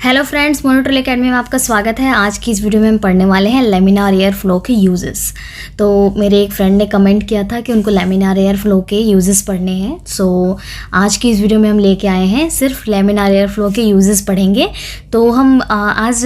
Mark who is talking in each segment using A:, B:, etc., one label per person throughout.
A: Hello friends, मोनोट्रिल academy में आपका स्वागत है। आज की इस वीडियो में हम पढ़ने वाले हैं लेमिनार एयर फ्लो के यूजेस। तो मेरे एक फ्रेंड ने कमेंट किया था कि उनको लेमिनार एयर फ्लो के यूजेस पढ़ने हैं। सो आज की इस वीडियो में हम लेके आए हैं, सिर्फ लेमिनार एयर फ्लो के यूजेस पढ़ेंगे। तो हम आज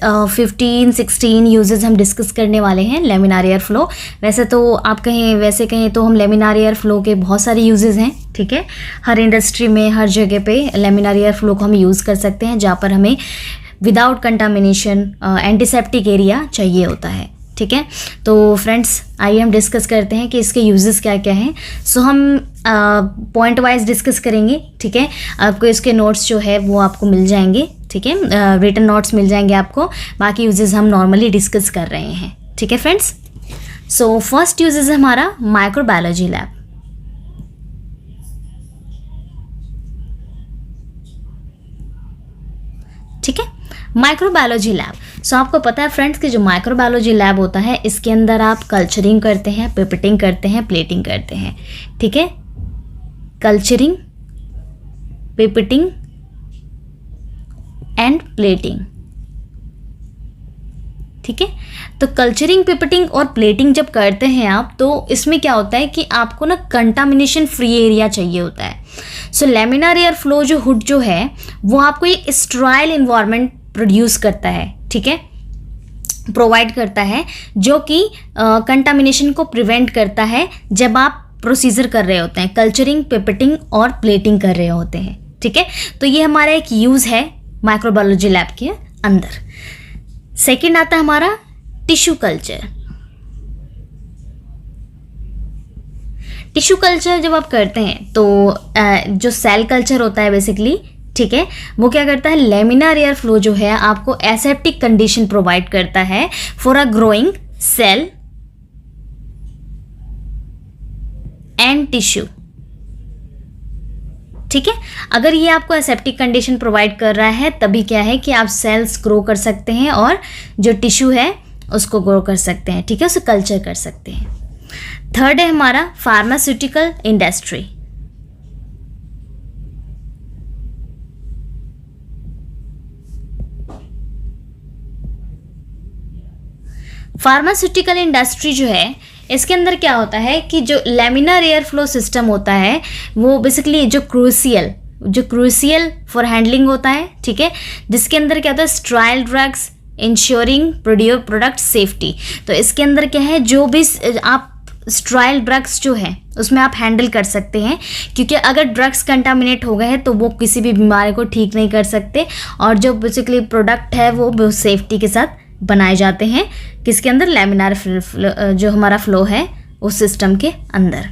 A: 15-16 यूजेस हम डिस्कस करने वाले हैं लेमिनार एयर फ्लो। वैसे कहें तो हम लेमिनार एयर फ्लो के बहुत सारे यूजेस हैं, ठीक है। हर इंडस्ट्री में, हर जगह पे लेमिनार एयर फ्लो को हम यूज़ कर सकते हैं जहाँ पर हमें विदाउट कंटामिनेशन एंटीसेप्टिक एरिया चाहिए होता है, ठीक है। तो फ्रेंड्स, आइए हम डिस्कस करते हैं कि इसके यूजेस क्या क्या हैं। सो हम पॉइंट वाइज डिस्कस करेंगे, ठीक है। आपको इसके नोट्स जो है वो आपको मिल जाएंगे, ठीक है। रिटन नोट्स मिल जाएंगे आपको। बाकी यूजेस हम नॉर्मली डिस्कस कर रहे हैं, ठीक है फ्रेंड्स। सो फर्स्ट यूजेस है हमारा माइक्रोबायोलॉजी लैब। ठीक है, माइक्रोबायोलॉजी लैब। सो आपको पता है फ्रेंड्स कि जो माइक्रोबायोलॉजी लैब होता है, इसके अंदर आप कल्चरिंग करते हैं, पिपेटिंग करते हैं, प्लेटिंग करते हैं, ठीक है। कल्चरिंग, पिपेटिंग एंड प्लेटिंग, ठीक है। तो कल्चरिंग, पिपेटिंग और प्लेटिंग जब करते हैं आप, तो इसमें क्या होता है कि आपको ना कंटामिनेशन फ्री एरिया चाहिए होता है। सो लेमिनार एयर फ्लो जो हुड जो है वो आपको एक स्टेराइल इन्वायरमेंट प्रोड्यूस करता है, ठीक है, प्रोवाइड करता है, जो कि कंटामिनेशन को प्रिवेंट करता है जब आप प्रोसीजर कर रहे होते हैं, कल्चरिंग, पिपेटिंग और प्लेटिंग कर रहे होते हैं, ठीक है। तो ये हमारा एक यूज़ है माइक्रोबायोलॉजी लैब के अंदर। सेकेंड आता है हमारा टिश्यू कल्चर। टिश्यू कल्चर जब आप करते हैं तो जो सेल कल्चर होता है बेसिकली, ठीक है, वो क्या करता है, लेमिनार एयर फ्लो जो है आपको एसेप्टिक कंडीशन प्रोवाइड करता है for a growing cell and tissue, ठीक है। अगर ये आपको एसेप्टिक कंडीशन प्रोवाइड कर रहा है तभी क्या है कि आप सेल्स ग्रो कर सकते हैं और जो टिश्यू है उसको ग्रो कर सकते हैं, ठीक है, उसे कल्चर कर सकते हैं। थर्ड है हमारा फार्मास्यूटिकल इंडस्ट्री। फार्मास्यूटिकल इंडस्ट्री जो है, इसके अंदर क्या होता है कि जो लेमिनार एयर फ्लो सिस्टम होता है वो बेसिकली जो क्रूशियल फॉर हैंडलिंग होता है, ठीक है, जिसके अंदर क्या होता है, sterile drugs ensuring product safety. तो इसके अंदर क्या है, जो भी आप स्टेराइल ड्रग्स जो है उसमें आप हैंडल कर सकते हैं, क्योंकि अगर ड्रग्स कंटामिनेट हो गए हैं तो वो किसी भी बीमारी को ठीक नहीं कर सकते, और जो बेसिकली प्रोडक्ट है वो सेफ्टी के साथ बनाए जाते हैं किसके अंदर, लेमिनार जो हमारा फ्लो है उस सिस्टम के अंदर।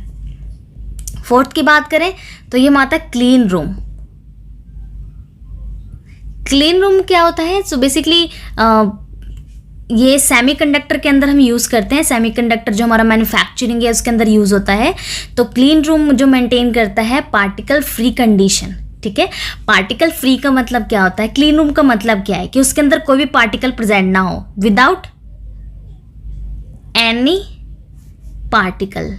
A: फोर्थ की बात करें तो ये माता क्लीन रूम। क्लीन रूम क्या होता है, सो बेसिकली ये सेमीकंडक्टर के अंदर हम यूज़ करते हैं। सेमीकंडक्टर जो हमारा मैन्युफैक्चरिंग है उसके अंदर यूज़ होता है। तो क्लीन रूम जो मेंटेन करता है पार्टिकल फ्री कंडीशन, ठीक है। पार्टिकल फ्री का मतलब क्या होता है, क्लीन रूम का मतलब क्या है कि उसके अंदर कोई भी पार्टिकल प्रेजेंट ना हो, विदाउट एनी पार्टिकल,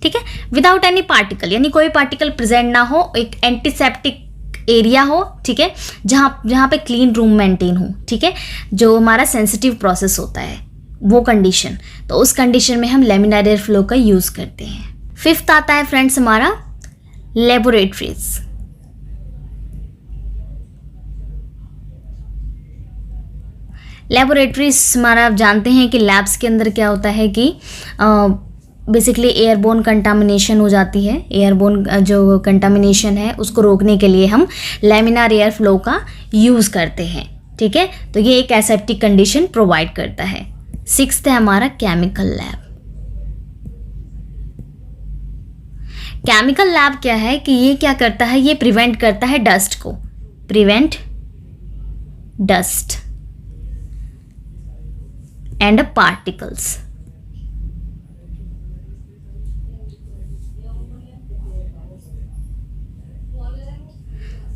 A: ठीक है, विदाउट एनी पार्टिकल, यानी कोई पार्टिकल प्रेजेंट ना हो, एक एंटीसेप्टिक एरिया हो, ठीक है, जहां पे क्लीन रूम मेंटेन हो, ठीक है, जो हमारा सेंसिटिव प्रोसेस होता है वो कंडीशन। तो उस कंडीशन में हम लेमिनार एयर फ्लो का यूज करते हैं। फिफ्थ आता है फ्रेंड्स हमारा लेबोरेटरीज। लेबोरेटरीज हमारा आप जानते हैं कि लैब्स के अंदर क्या होता है कि बेसिकली एयरबोर्न कंटामिनेशन हो जाती है। एयरबोर्न जो कंटामिनेशन है उसको रोकने के लिए हम लेमिनार एयर फ्लो का यूज़ करते हैं, ठीक है। तो ये एक एसेप्टिक कंडीशन प्रोवाइड करता है। सिक्स्थ है हमारा केमिकल लैब। केमिकल लैब क्या है कि ये क्या करता है, ये प्रिवेंट करता है डस्ट को, प्रिवेंट डस्ट एंड पार्टिकल्स।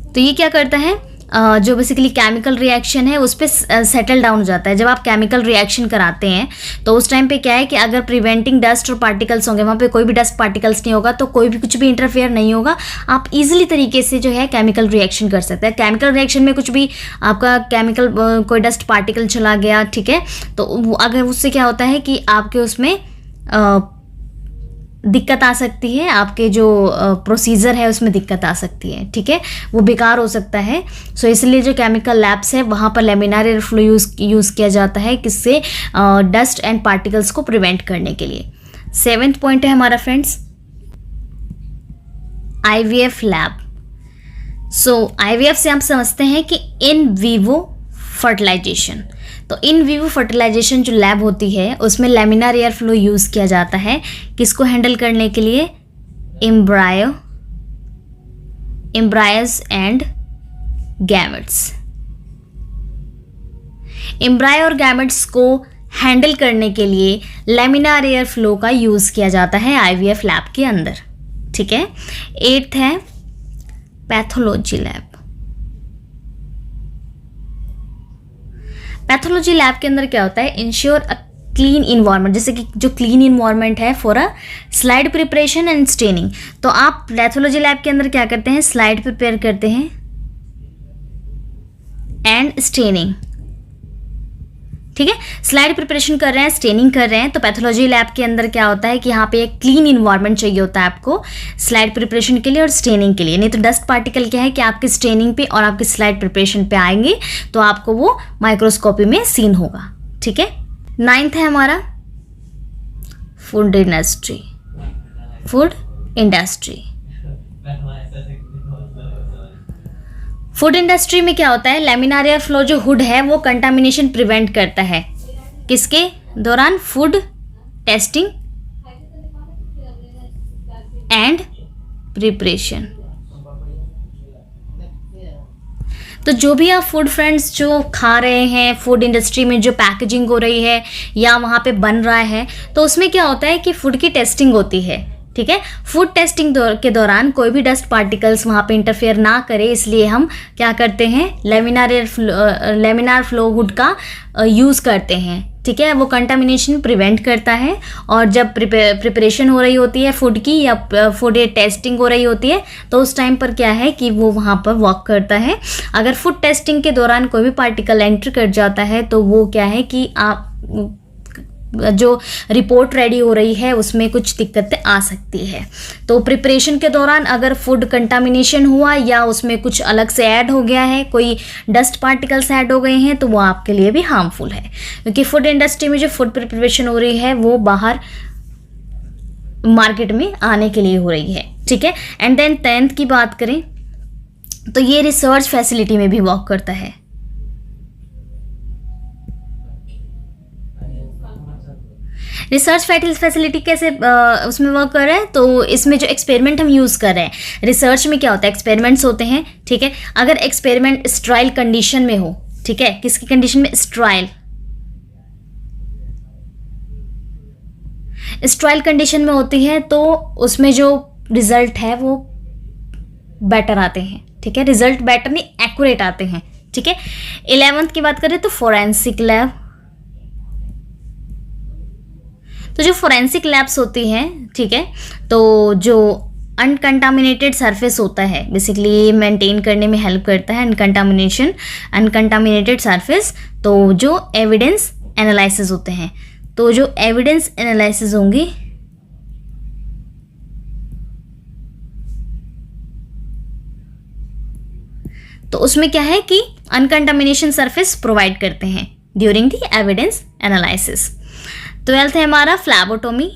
A: तो ये क्या करता है, जो बेसिकली केमिकल रिएक्शन है उस पर सेटल डाउन हो जाता है। जब आप केमिकल रिएक्शन कराते हैं तो उस टाइम पे क्या है कि अगर प्रिवेंटिंग डस्ट और पार्टिकल्स होंगे, वहाँ पे कोई भी डस्ट पार्टिकल्स नहीं होगा तो कोई भी कुछ भी इंटरफेयर नहीं होगा, आप इजीली तरीके से जो है केमिकल रिएक्शन कर सकते हैं। केमिकल रिएक्शन में कुछ भी आपका केमिकल कोई डस्ट पार्टिकल चला गया, ठीक है, तो अगर उससे क्या होता है कि आपके उसमें दिक्कत आ सकती है, आपके जो प्रोसीजर है उसमें दिक्कत आ सकती है, ठीक है, वो बेकार हो सकता है। सो इसलिए जो केमिकल लैब्स है वहाँ पर लैमिनार एयर फ्लो यूज़ किया जाता है, किससे, डस्ट एंड पार्टिकल्स को प्रिवेंट करने के लिए। 7th पॉइंट है हमारा फ्रेंड्स IVF लैब। सो IVF से हम समझते हैं कि इन वीवो फर्टिलाइजेशन। तो इन वीवो फर्टिलाइजेशन जो लैब होती है उसमें लैमिनार एयर फ्लो यूज़ किया जाता है, किसको हैंडल करने के लिए, एम्ब्रायस एंड गैमेट्स। एम्ब्रायो और गैमेट्स को हैंडल करने के लिए लैमिनार एयर फ्लो का यूज़ किया जाता है IVF लैब के अंदर, ठीक है। 8th है पैथोलॉजी लैब। पैथोलॉजी लैब के अंदर क्या होता है, इंश्योर अ क्लीन इन्वायरमेंट, जैसे कि जो क्लीन इन्वायरमेंट है for a slide preparation and staining. तो आप पैथोलॉजी लैब के अंदर क्या करते हैं, स्लाइड प्रिपेयर करते हैं एंड स्टेनिंग, ठीक है, स्लाइड प्रिपरेशन कर रहे हैं, स्टेनिंग कर रहे हैं। तो पैथोलॉजी लैब के अंदर क्या होता है कि यहाँ पे एक क्लीन इन्वायरमेंट चाहिए होता है आपको स्लाइड प्रिपरेशन के लिए और स्टेनिंग के लिए। नहीं तो डस्ट पार्टिकल क्या है कि आपकी स्टेनिंग पे और आपकी स्लाइड प्रिपरेशन पे आएंगे तो आपको वो माइक्रोस्कोपी में सीन होगा, ठीक है। 9th है हमारा फूड इंडस्ट्री। फूड इंडस्ट्री में क्या होता है, लैमिनार एयर फ्लो जो हुड है वो कंटामिनेशन प्रिवेंट करता है, किसके दौरान, फूड टेस्टिंग एंड प्रिपरेशन। तो जो भी आप फूड फ्रेंड्स जो खा रहे हैं, फूड इंडस्ट्री में जो पैकेजिंग हो रही है या वहाँ पे बन रहा है, तो उसमें क्या होता है कि फूड की टेस्टिंग होती है, ठीक है। फूड टेस्टिंग के दौरान कोई भी डस्ट पार्टिकल्स वहाँ पे इंटरफेयर ना करे, इसलिए हम क्या करते हैं, लैमिनार फ्लो हुड का यूज़ करते हैं, ठीक है। वो कंटामिनेशन प्रिवेंट करता है और जब प्रिपरेशन हो रही होती है फूड की या फूड टेस्टिंग हो रही होती है तो उस टाइम पर क्या है कि वो वहाँ पर वर्क करता है। अगर फूड टेस्टिंग के दौरान कोई भी पार्टिकल एंटर कर जाता है तो वो क्या है कि आप जो रिपोर्ट रेडी हो रही है उसमें कुछ दिक्कतें आ सकती है। तो प्रिपरेशन के दौरान अगर फूड कंटामिनेशन हुआ या उसमें कुछ अलग से ऐड हो गया है, कोई डस्ट पार्टिकल्स ऐड हो गए हैं, तो वो आपके लिए भी हार्मफुल है, क्योंकि फूड इंडस्ट्री में जो फूड प्रिपरेशन हो रही है वो बाहर मार्केट में आने के लिए हो रही है, ठीक है। एंड देन 10th की बात करें तो ये रिसर्च फैसिलिटी में भी वर्क करता है। रिसर्च फैसिलिटी कैसे उसमें वर्क कर रहा है, तो इसमें जो एक्सपेरिमेंट हम यूज़ कर रहे हैं, रिसर्च में क्या होता है, एक्सपेरिमेंट्स होते हैं, ठीक है। अगर एक्सपेरिमेंट स्ट्राइल कंडीशन में हो, ठीक है, किसकी कंडीशन में, स्ट्राइल कंडीशन में होती है तो उसमें जो रिजल्ट है वो बेटर आते हैं, ठीक है, रिजल्ट बेटर नहीं एक्यूरेट आते हैं, ठीक है। 11th की बात करें तो फोरेंसिक लैब। तो जो फोरेंसिक लैब्स होती हैं, ठीक है, तो जो अनकंटामिनेटेड सरफेस होता है बेसिकली मेंटेन करने में हेल्प करता है अनकंटामिनेटेड सरफेस। तो जो एविडेंस एनालिसिस होते हैं, तो जो एविडेंस एनालिसिस होंगी तो उसमें क्या है कि अनकंटामिनेशन सरफेस प्रोवाइड करते हैं during the evidence analysis. 12th है हमारा फ्लैबोटॉमी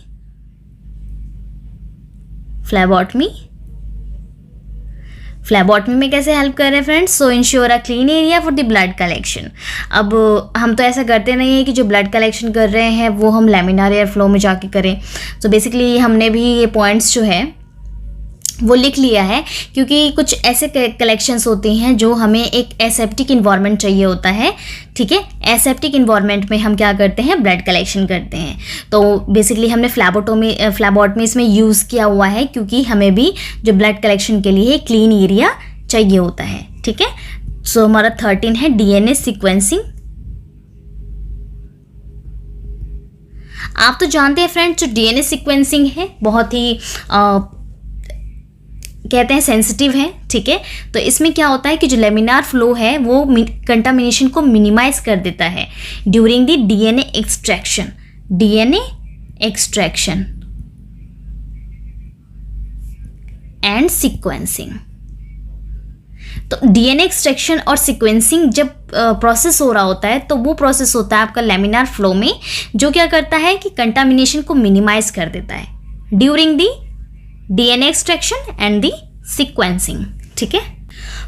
A: में कैसे हेल्प कर रहे हैं friends, so ensure a clean area for the blood collection. अब हम तो ऐसा करते नहीं है कि जो ब्लड कलेक्शन कर रहे हैं वो हम लैमिनार एयर फ्लो में जाके करें। तो बेसिकली हमने भी ये पॉइंट्स जो है वो लिख लिया है, क्योंकि कुछ ऐसे कलेक्शंस होती हैं जो हमें एक एसेप्टिक इन्वायरमेंट चाहिए होता है, ठीक है। एसेप्टिक इन्वायरमेंट में हम क्या करते हैं, ब्लड कलेक्शन करते हैं। तो बेसिकली हमने फ्लैबोटॉमी इसमें यूज़ किया हुआ है, क्योंकि हमें भी जो ब्लड कलेक्शन के लिए क्लीन एरिया चाहिए होता है, ठीक है। सो हमारा 13 है डीएनए सीक्वेंसिंग। आप तो जानते हैं फ्रेंड्स, जो डीएनए सीक्वेंसिंग है बहुत ही कहते हैं सेंसिटिव है, ठीक है। तो इसमें क्या होता है कि जो लेमिनार फ्लो है वो कंटामिनेशन को मिनिमाइज कर देता है during the DNA extraction and sequencing. तो डीएनए एक्सट्रैक्शन और सीक्वेंसिंग जब प्रोसेस हो रहा होता है तो वो प्रोसेस होता है आपका लेमिनार फ्लो में, जो क्या करता है कि कंटामिनेशन को मिनिमाइज कर देता है during the DNA extraction and the sequencing, ठीक है।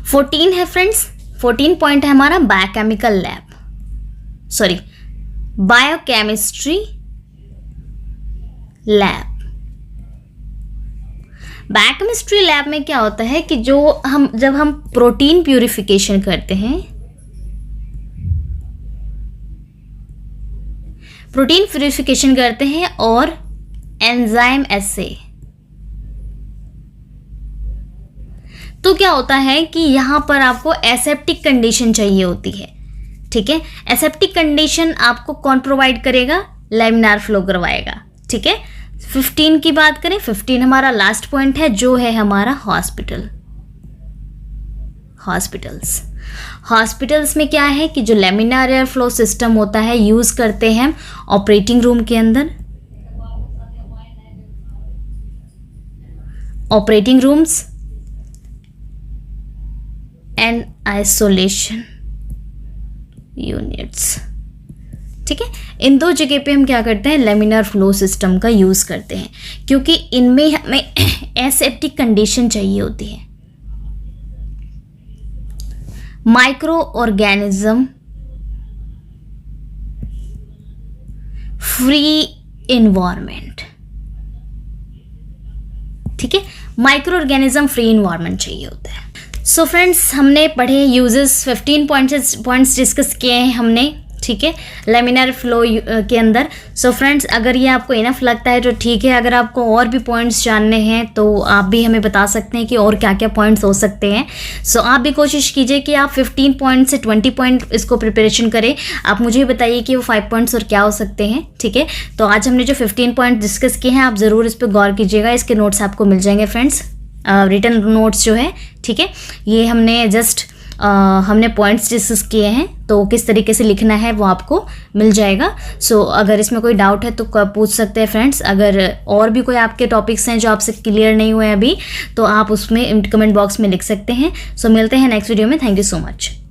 A: 14 है फ्रेंड्स, 14 पॉइंट है हमारा बायोकेमिस्ट्री लैब। बायोकेमिस्ट्री लैब में क्या होता है कि जब हम प्रोटीन प्यूरिफिकेशन करते हैं, और एंजाइम एसे, तो क्या होता है कि यहाँ पर आपको एसेप्टिक कंडीशन चाहिए होती है, ठीक है। एसेप्टिक कंडीशन आपको कौन प्रोवाइड करेगा? लेमिनार फ्लो करवाएगा, ठीक है। 15 की बात करें, 15 हमारा लास्ट पॉइंट है जो है हमारा हॉस्पिटल्स में क्या है कि जो लेमिनार एयर फ्लो सिस्टम होता है यूज करते हैं ऑपरेटिंग रूम के अंदर, operating rooms and isolation units, ठीक है। इन दो जगह पे हम क्या करते हैं? लेमिनार फ्लो सिस्टम का यूज़ करते हैं, क्योंकि इनमें हमें एसेप्टिक कंडीशन चाहिए होती है। माइक्रो ऑर्गेनिज्म फ्री इन्वायरमेंट, ठीक है। माइक्रो ऑर्गेनिज्म फ्री इन्वायरमेंट चाहिए होता है। सो फ्रेंड्स, हमने पढ़े यूजेस, 15 पॉइंट्स डिस्कस किए हैं हमने, ठीक है, लेमिनार फ्लो के अंदर। सो फ्रेंड्स, अगर ये आपको इनफ लगता है तो ठीक है। अगर आपको और भी पॉइंट्स जानने हैं तो आप भी हमें बता सकते हैं कि और क्या क्या पॉइंट्स हो सकते हैं। सो आप भी कोशिश कीजिए कि आप 15 पॉइंट से 20 पॉइंट इसको प्रिपरेशन करें। आप मुझे बताइए कि वो 5 पॉइंट्स और क्या हो सकते हैं, ठीक है। तो आज हमने जो 15 पॉइंट डिस्कस किए हैं, आप ज़रूर इस पर गौर कीजिएगा। इसके नोट्स आपको मिल जाएंगे फ्रेंड्स, रिटन नोट्स जो है, ठीक है। ये हमने पॉइंट्स डिस्कस किए हैं, तो किस तरीके से लिखना है वो आपको मिल जाएगा। सो अगर इसमें कोई डाउट है तो पूछ सकते हैं फ्रेंड्स। अगर और भी कोई आपके टॉपिक्स हैं जो आपसे क्लियर नहीं हुए अभी, तो आप उसमें कमेंट बॉक्स में लिख सकते हैं। सो मिलते हैं नेक्स्ट वीडियो में। Thank you so much.